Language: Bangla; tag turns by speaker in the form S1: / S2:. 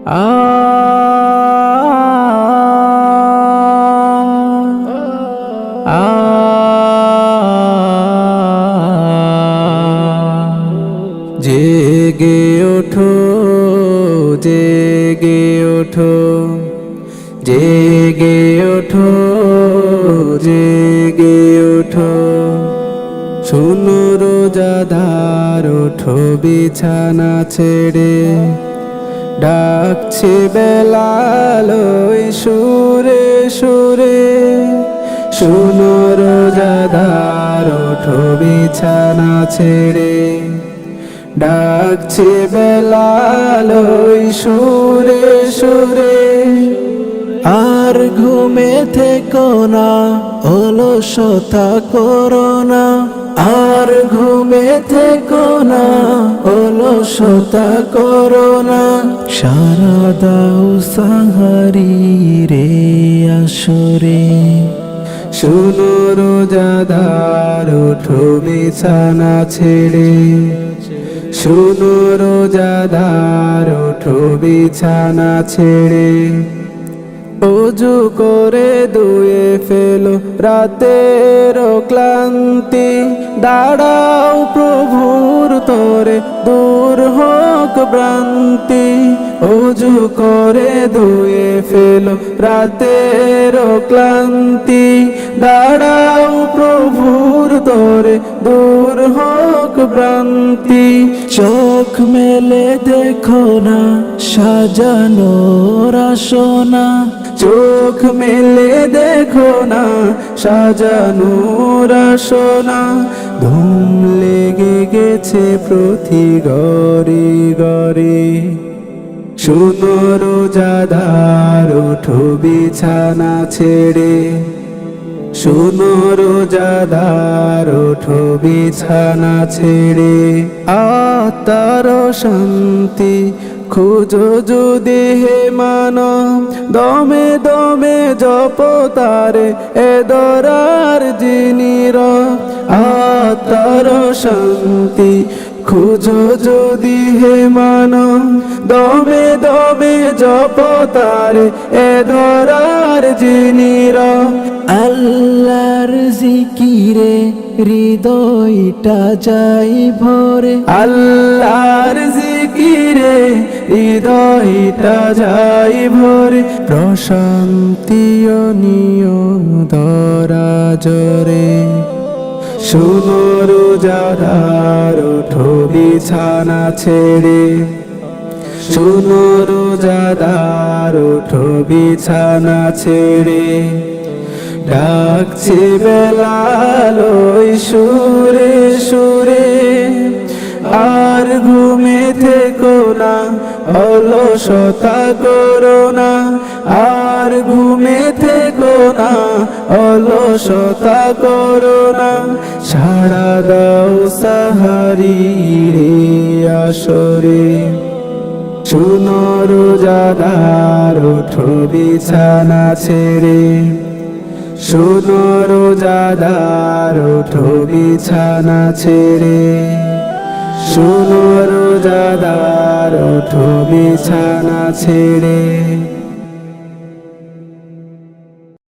S1: আ আ জেগে ওঠো, জেগে ওঠো, জেগে ওঠো, জেগে ওঠো। শোনো রোজাদার, ওঠো বিছানা ছেড়ে, ডাকছে বেলাল ওই সুরে সুরে। শোনো রোজাদার, ওঠো বিছানা ছেড়ে, ডাকছে বেলাল ওই সুরে সুরে। আর ঘুমে থেকো না, অলসতা করো না। আর ঘুমে থেকো না, অলসতা করো না। সারা দাও সাহারি রে আসরে। শোনো রোজাদার, ওঠো বিছানা ছেড়ে। শোনো রোজাদার, ওঠো বিছানা ছেড়ে। ওযু করে ধুয়ে ফেলো রাতের ক্লান্তি। দাঁড়াও প্রভুর তরে, দূর হোক ভ্রান্তি। ওযু করে ধুয়ে ফেলো রাতের ক্লান্তি। দাঁড়াও প্রভুর তরে, দূর হোক ভ্রান্তি। চোখ মেলে দেখো না, সাজানো আসনা। চোখ মেলে দেখো না, সাজানো আসনা। ধুম লেগে গেছে প্রতি ঘরে ঘরে। শোনো রোজাদার, ওঠো বিছানা ছেড়ে। শোনো রোজাদার, ওঠো বিছানা ছেড়ে। আত্মার শান্তি খুঁজো যদি হে মানব, দমে দমে জপ তারে এ দরার যিনি রব। আত্মার শান্তি খুঁজো যদি হে মানব, দমে দমে জপ তারে এ দরার যিনি রব। আল্লাহর জিকিরে হৃদয়টা যাই ভরে। আল্লাহর জিকিরে হৃদয়টা যাই ভরে। প্রশান্তি ও নিয়ম ধরা জরে। শোনো রোজাদার, ওঠো বিছানা ছেড়ে। শোনো রোজাদার, ওঠো বিছানা ছেড়ে। ডাকছে বেলাল ওই সুরে সুরে। আর ঘুমে থেকো না, অলসতা করো না। আর ঘুমে থেকো না, অলসতা করো না। সারা দাও সাহারি রে আসরে। শোনো রোজাদার, ওঠো বিছানা ছেড়ে। শোনো রোজাদার, ওঠো বিছানা ছেড়ে। শোনো রোজাদার, ওঠো বিছানা ছেড়ে।